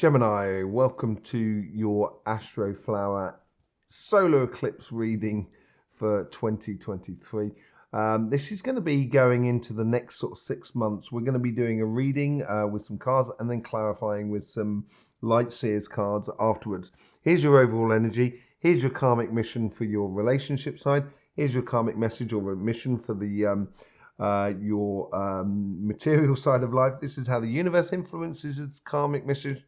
Gemini, welcome to your Astroflower solar eclipse reading for 2023. This is going to be going into the next sort of 6 months. We're going to be doing a reading with some cards and then clarifying with some light seers cards afterwards. Here's your overall energy. Here's your karmic mission for your relationship side. Here's your karmic message or mission for the your material side of life. This is how the universe influences its karmic mission.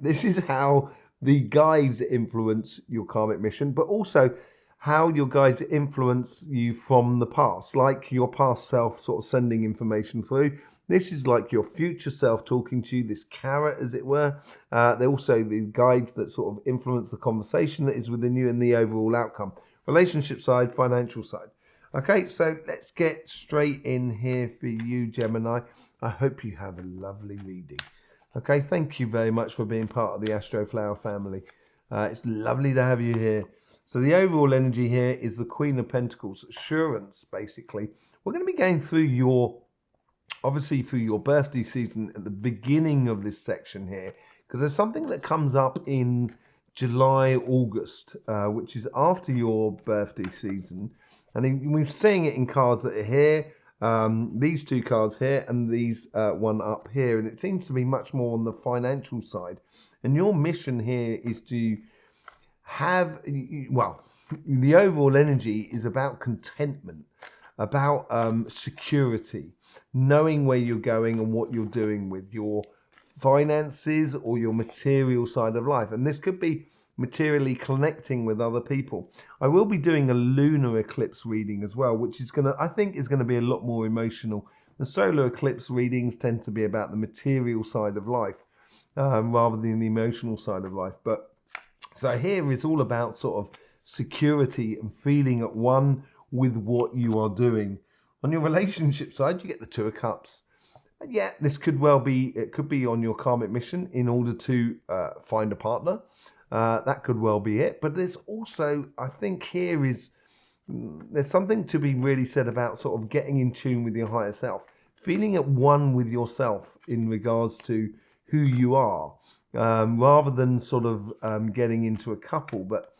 This is how the guides influence your karmic mission, but also how your guides influence you from the past, like your past self sort of sending information through. This is like your future self talking to you, this carrot, as it were. They're also the guides that sort of influence the conversation that is within you and the overall outcome. Relationship side, financial side. Okay, so let's get straight in here for you, Gemini. I hope you have a lovely reading. Okay, thank you very much for being part of the Astroflower family. It's lovely to have you here. So the overall energy here is the Queen of Pentacles, assurance, basically. We're going to be going through obviously through your birthday season at the beginning of this section here, because there's something that comes up in July, August, which is after your birthday season. And we're seeing it in cards that are here. These two cards here and these one up here, and it seems to be much more on the financial side. And your mission here is to have, well, the overall energy is about contentment, about security, knowing where you're going and what you're doing with your finances or your material side of life. And this could be materially connecting with other people. I will be doing a lunar eclipse reading as well, which is I think is going to be a lot more emotional. The solar eclipse readings tend to be about the material side of life rather than the emotional side of life. But so here is all about sort of security and feeling at one with what you are doing. On your relationship side, you get the Two of Cups. And yeah, this could well be, it could be on your karmic mission in order to find a partner. That could well be it. But there's also, I think there's something to be really said about sort of getting in tune with your higher self, feeling at one with yourself in regards to who you are, rather than sort of getting into a couple. But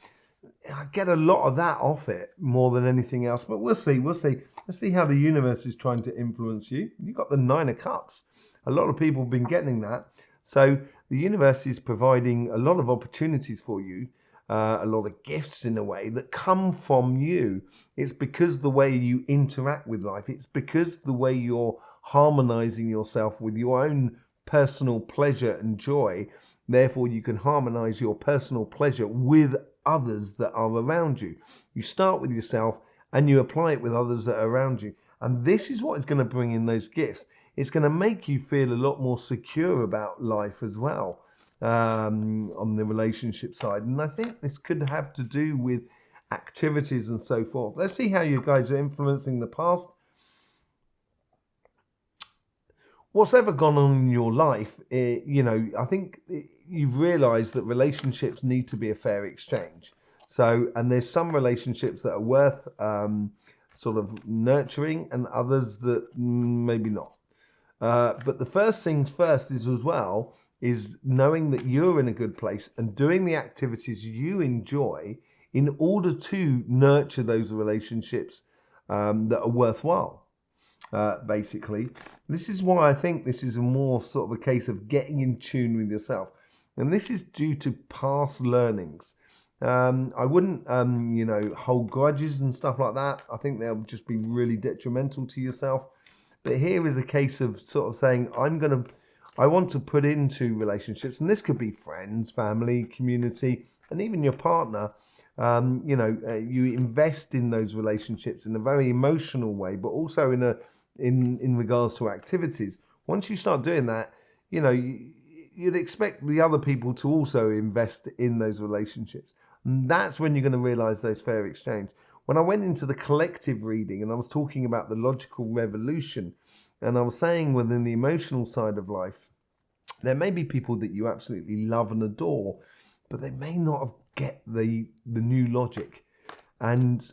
I get a lot of that off it more than anything else. But we'll see. Let's see how the universe is trying to influence you. You've got the Nine of Cups. A lot of people have been getting that. So the universe is providing a lot of opportunities for you, a lot of gifts in a way that come from you. It's because the way you interact with life. It's because the way you're harmonizing yourself with your own personal pleasure and joy. Therefore, you can harmonize your personal pleasure with others that are around you. You start with yourself and you apply it with others that are around you. And this is what is going to bring in those gifts. It's going to make you feel a lot more secure about life as well, on the relationship side. And I think this could have to do with activities and so forth. Let's see how you guys are influencing the past. What's ever gone on in your life, I think you've realized that relationships need to be a fair exchange. So, and there's some relationships that are worth sort of nurturing and others that maybe not. But the first things first is knowing that you're in a good place and doing the activities you enjoy in order to nurture those relationships that are worthwhile. Basically, this is why I think this is a more sort of a case of getting in tune with yourself, and this is due to past learnings. I wouldn't, hold grudges and stuff like that. I think they'll just be really detrimental to yourself. But here is a case of sort of saying, I want to put into relationships, and this could be friends, family, community, and even your partner. You invest in those relationships in a very emotional way, but also in regards to activities. Once you start doing that, you'd expect the other people to also invest in those relationships. And that's when you're going to realize those fair exchange. When I went into the collective reading and I was talking about the logical revolution, and I was saying within the emotional side of life, there may be people that you absolutely love and adore, but they may not have get the new logic. And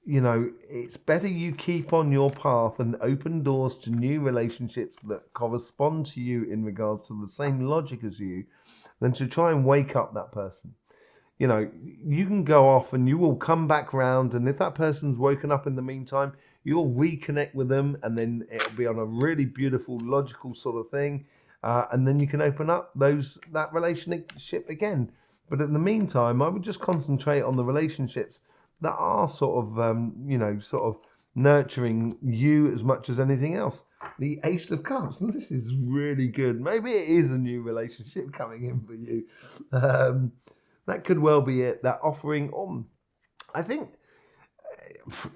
you know, it's better you keep on your path and open doors to new relationships that correspond to you in regards to the same logic as you than to try and wake up that person. You know, you can go off and you will come back round, and if that person's woken up in the meantime, you'll reconnect with them, and then it'll be on a really beautiful, logical sort of thing, and then you can open up that relationship again. But in the meantime, I would just concentrate on the relationships that are sort of, you know, sort of nurturing you as much as anything else. The Ace of Cups, and this is really good. Maybe it is a new relationship coming in for you. That could well be it. That offering on, I think.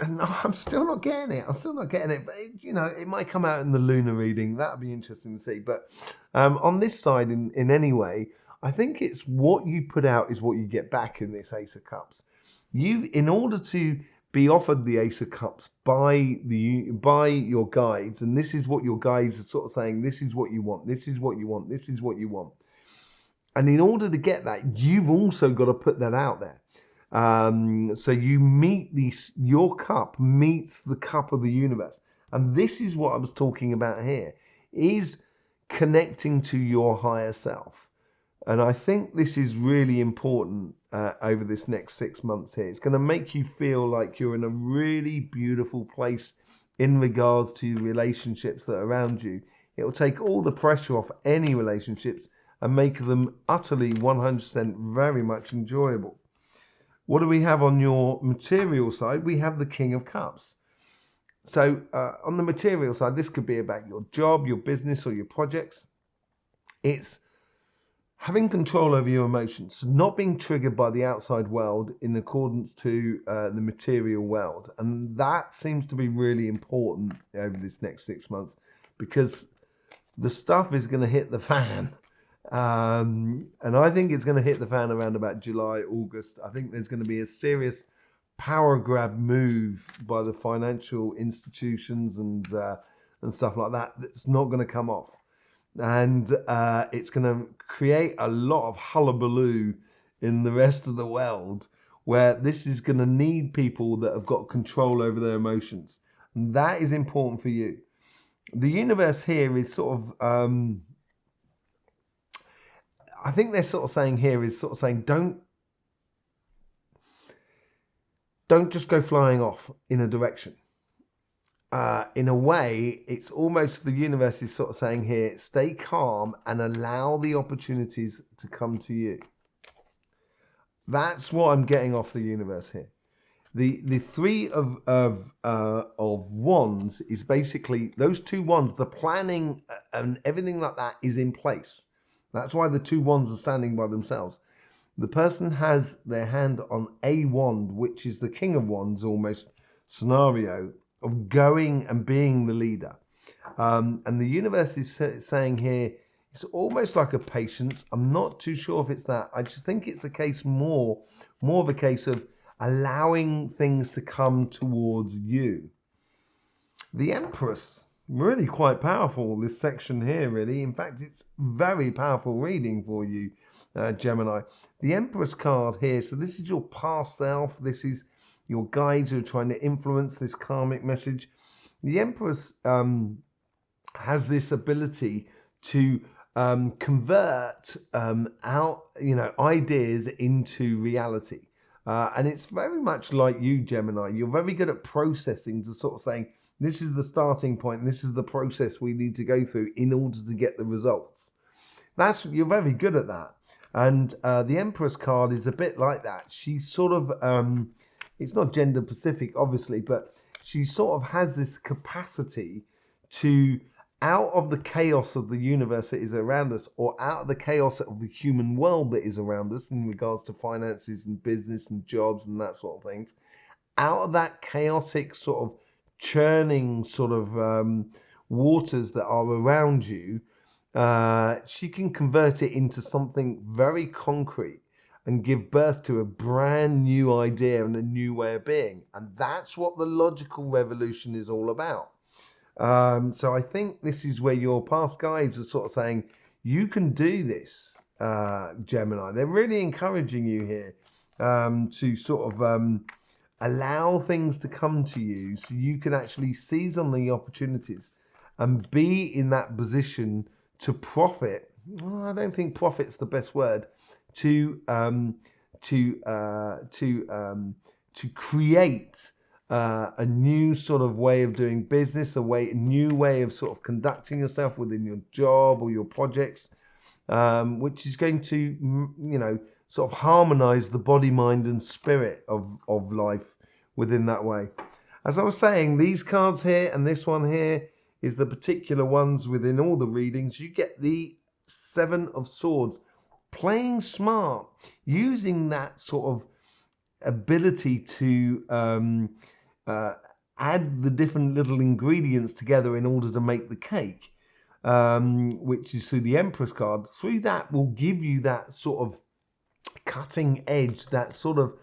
No, I'm still not getting it. But you know, it might come out in the lunar reading. That'd be interesting to see. But on this side, in any way, I think it's what you put out is what you get back in this Ace of Cups. In order to be offered the Ace of Cups by your guides, and this is what your guides are sort of saying. This is what you want. This is what you want. This is what you want. And in order to get that, you've also got to put that out there. So you meet your cup meets the cup of the universe. And this is what I was talking about here, is connecting to your higher self. And I think this is really important over this next 6 months here. It's going to make you feel like you're in a really beautiful place in regards to relationships that are around you. It will take all the pressure off any relationships and make them utterly 100% very much enjoyable. What do we have on your material side? We have the King of Cups. So on the material side, this could be about your job, your business, or your projects. It's having control over your emotions, not being triggered by the outside world in accordance to the material world. And that seems to be really important over this next 6 months, because the stuff is going to hit the fan. And I think it's going to hit the fan around about July, August. I think there's going to be a serious power grab move by the financial institutions and stuff like that that's not going to come off. And it's going to create a lot of hullabaloo in the rest of the world, where this is going to need people that have got control over their emotions. And that is important for you. The universe here is sort of... I think they're sort of saying here is sort of saying, don't just go flying off in a direction. In a way, it's almost the universe is sort of saying here, stay calm and allow the opportunities to come to you. That's what I'm getting off the universe here. The three of wands is basically those two wands. The planning and everything like that is in place. That's why the two wands are standing by themselves. The person has their hand on a wand, which is the King of Wands almost scenario of going and being the leader. And the universe is saying here, it's almost like a patience. I'm not too sure if it's that. I just think it's a case more of a case of allowing things to come towards you. The Empress. Really quite powerful, this section here, really. In fact, it's very powerful reading for you, Gemini. The Empress card here, so this is your past self. This is your guides who are trying to influence this karmic message. The Empress has this ability to convert ideas into reality. And it's very much like you, Gemini. You're very good at processing, to sort of saying, this is the starting point. This is the process we need to go through in order to get the results. You're very good at that. And the Empress card is a bit like that. She's sort of, it's not gender specific, obviously, but she sort of has this capacity to, out of the chaos of the universe that is around us, or out of the chaos of the human world that is around us in regards to finances and business and jobs and that sort of things, out of that chaotic sort of churning sort of waters that are around you, she can convert it into something very concrete and give birth to a brand new idea and a new way of being. And that's what the logical revolution is all about. So I think this is where your past guides are sort of saying, you can do this, Gemini. They're really encouraging you here to sort of allow things to come to you so you can actually seize on the opportunities and be in that position to profit. Well, I don't think profit's the best word. To create a new sort of way of doing business, a new way of sort of conducting yourself within your job or your projects, which is going to, sort of harmonize the body, mind, and spirit of life within that way. As I was saying, these cards here and this one here is the particular ones within all the readings. You get the Seven of Swords. Playing smart, using that sort of ability to add the different little ingredients together in order to make the cake, which is through the Empress card. Through that will give you that sort of cutting edge, that sort of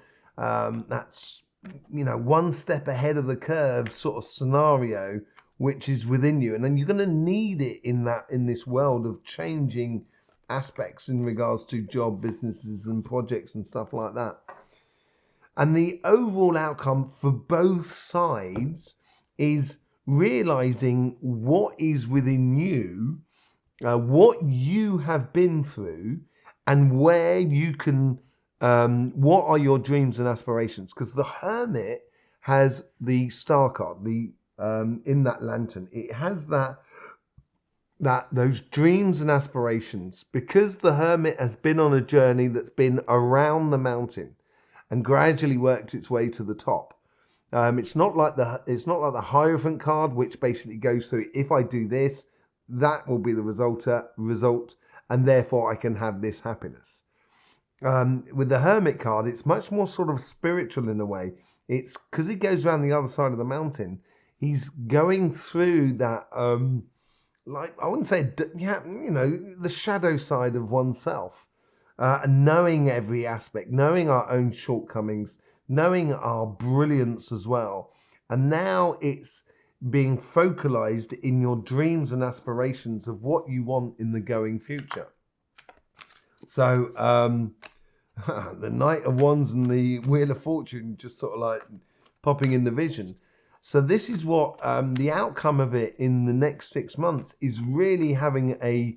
that's one step ahead of the curve sort of scenario which is within you, and then you're going to need it in this world of changing aspects in regards to job, businesses and projects and stuff like that. And the overall outcome for both sides is realizing what is within you, what you have been through, and where you can, what are your dreams and aspirations? Because the Hermit has the Star card, in that lantern. It has those dreams and aspirations, because the Hermit has been on a journey that's been around the mountain and gradually worked its way to the top. It's not like the Hierophant card, which basically goes through, if I do this, that will be the result, and therefore I can have this happiness. With the Hermit card, it's much more sort of spiritual in a way. It's because he goes around the other side of the mountain. He's going through that, I wouldn't say, the shadow side of oneself, and knowing every aspect, knowing our own shortcomings, knowing our brilliance as well. And now it's being focalized in your dreams and aspirations of what you want in the going future. So the Knight of Wands and the Wheel of Fortune just sort of like popping in the vision. So this is what the outcome of it in the next 6 months is, really having a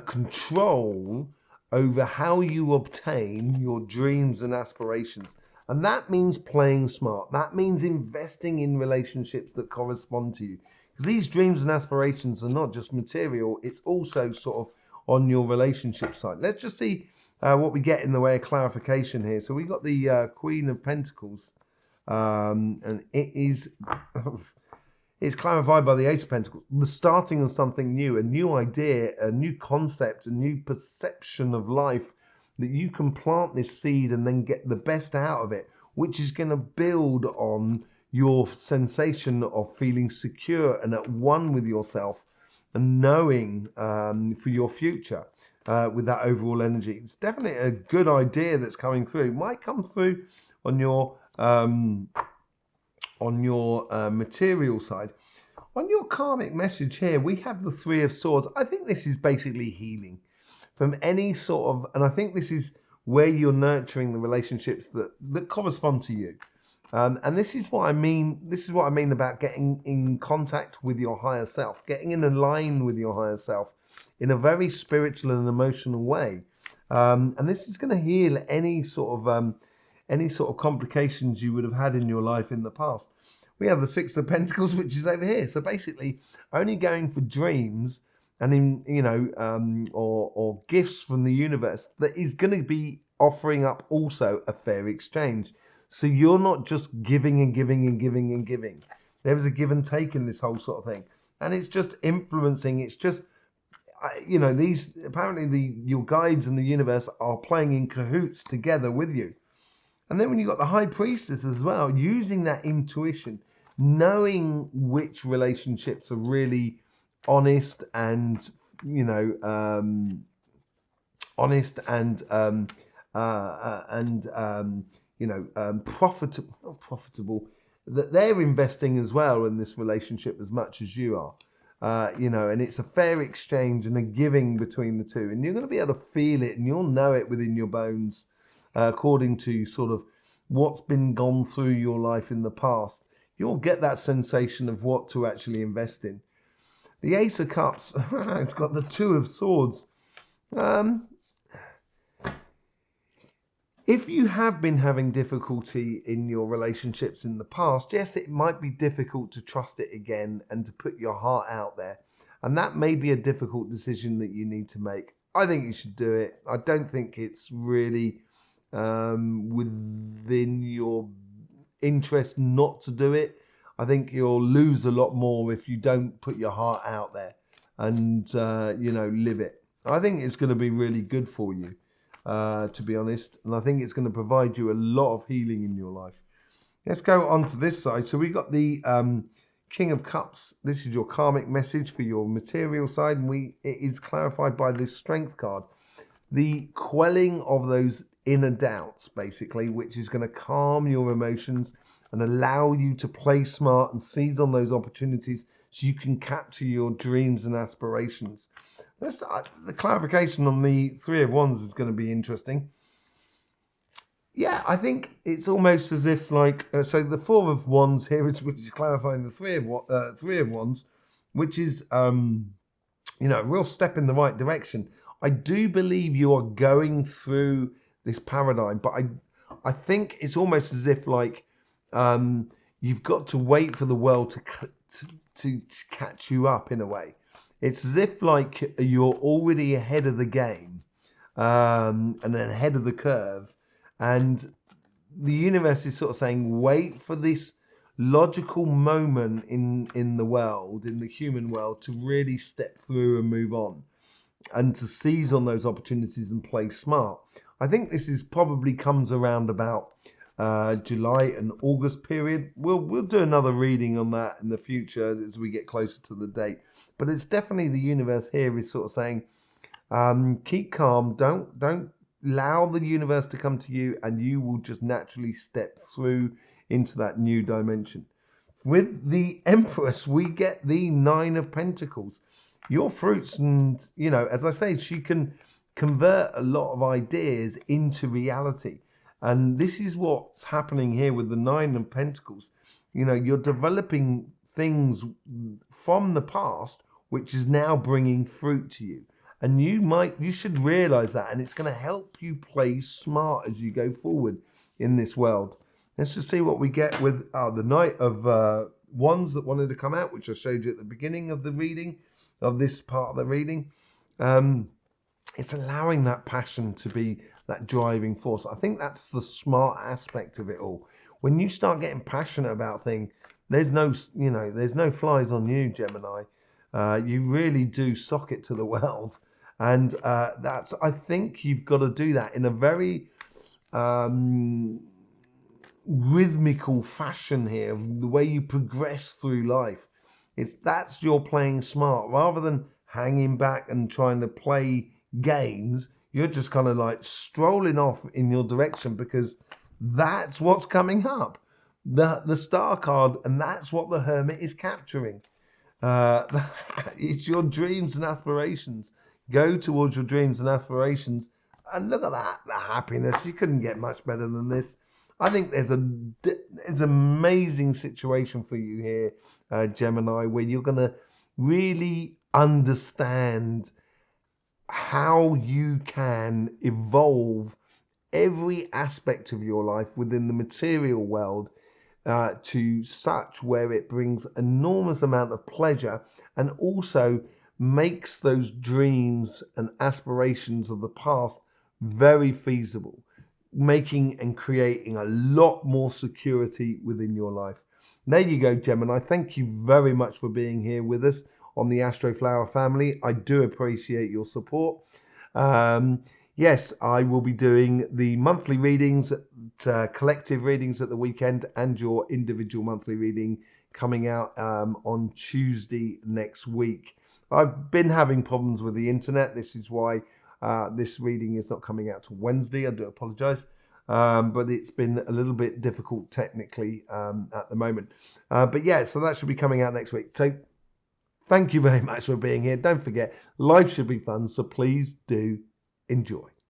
control over how you obtain your dreams and aspirations. And that means playing smart. That means investing in relationships that correspond to you. These dreams and aspirations are not just material, it's also sort of on your relationship side. Let's just see what we get in the way of clarification here. So we got the Queen of Pentacles. And it is it's clarified by the Ace of Pentacles, the starting of something new, a new idea, a new concept, a new perception of life, that you can plant this seed and then get the best out of it, which is going to build on your sensation of feeling secure and at one with yourself and knowing for your future with that overall energy. It's definitely a good idea that's coming through. It might come through on your material side. On your karmic message here, we have the Three of Swords. I think this is basically healing from any sort of, and I think this is where you're nurturing the relationships that correspond to you. And this is what I mean. This is what I mean about getting in contact with your higher self, getting in line with your higher self in a very spiritual and emotional way. And this is going to heal any sort of complications you would have had in your life in the past. We have the Six of Pentacles, which is over here. So basically, only going for dreams and or gifts from the universe that is going to be offering up also a fair exchange. So you're not just giving and giving and giving and giving. There is a give and take in this whole sort of thing, and it's just influencing. It's just these apparently your guides and the universe are playing in cahoots together with you. And then when you've got the High Priestess as well, using that intuition, knowing which relationships are really honest and, profitable, that they're investing as well in this relationship as much as you are. And it's a fair exchange and a giving between the two. And you're going to be able to feel it and you'll know it within your bones, according to sort of what's been gone through your life in the past, you'll get that sensation of what to actually invest in. The Ace of Cups, it's got the Two of Swords. If you have been having difficulty in your relationships in the past, yes, it might be difficult to trust it again and to put your heart out there. And that may be a difficult decision that you need to make. I think you should do it. I don't think it's really within your interest not to do it. I think you'll lose a lot more if you don't put your heart out there and, live it. I think it's going to be really good for you. To be honest, and I think it's going to provide you a lot of healing in your life. Let's go on to this side. So we got the King of Cups. This is your karmic message for your material side, and it is clarified by this Strength card. The quelling of those inner doubts, basically, which is going to calm your emotions and allow you to play smart and seize on those opportunities so you can capture your dreams and aspirations. The clarification on the Three of Wands is going to be interesting. Yeah, I think it's almost as if so the Four of Wands here, which is clarifying the Three of Wands, which is a real step in the right direction. I do believe you are going through this paradigm, but I think it's almost as if you've got to wait for the world to catch you up in a way. It's as if you're already ahead of the game and ahead of the curve. And the universe is sort of saying, wait for this logical moment in the world, in the human world, to really step through and move on and to seize on those opportunities and play smart. I think this is probably comes around about July and August period. We'll do another reading on that in the future as we get closer to the date. But it's definitely the universe here is sort of saying, keep calm. Don't allow the universe to come to you, and you will just naturally step through into that new dimension. With the Empress, we get the Nine of Pentacles. Your fruits, and as I say, she can convert a lot of ideas into reality. And this is what's happening here with the Nine of Pentacles. You're developing things from the past, which is now bringing fruit to you. And you should realize that, and it's going to help you play smart as you go forward in this world. Let's just see what we get with the Knight of Wands that wanted to come out, which I showed you at the beginning of the reading, of this part of the reading. It's allowing that passion to be that driving force. I think that's the smart aspect of it all. When you start getting passionate about things, there's no flies on you, Gemini. You really do sock it to the world. And I think you've got to do that in a very rhythmical fashion here, the way you progress through life. That's your playing smart. Rather than hanging back and trying to play games, you're just kind of strolling off in your direction, because that's what's coming up. The Star card, and that's what the Hermit is capturing. It's your dreams and aspirations. Go towards your dreams and aspirations, and look at that, the happiness. You couldn't get much better than this. I think there's an amazing situation for you here, Gemini, where you're going to really understand how you can evolve every aspect of your life within the material world to such where it brings enormous amount of pleasure, and also makes those dreams and aspirations of the past very feasible, making and creating a lot more security within your life. There you go, Gemini. Thank you very much for being here with us on the Astroflower family. I do appreciate your support. Yes, I will be doing the monthly readings, collective readings at the weekend, and your individual monthly reading coming out on Tuesday next week. I've been having problems with the internet. This is why this reading is not coming out till Wednesday. I do apologise. But it's been a little bit difficult technically at the moment. But yeah, so that should be coming out next week. So thank you very much for being here. Don't forget, life should be fun, so please do enjoy.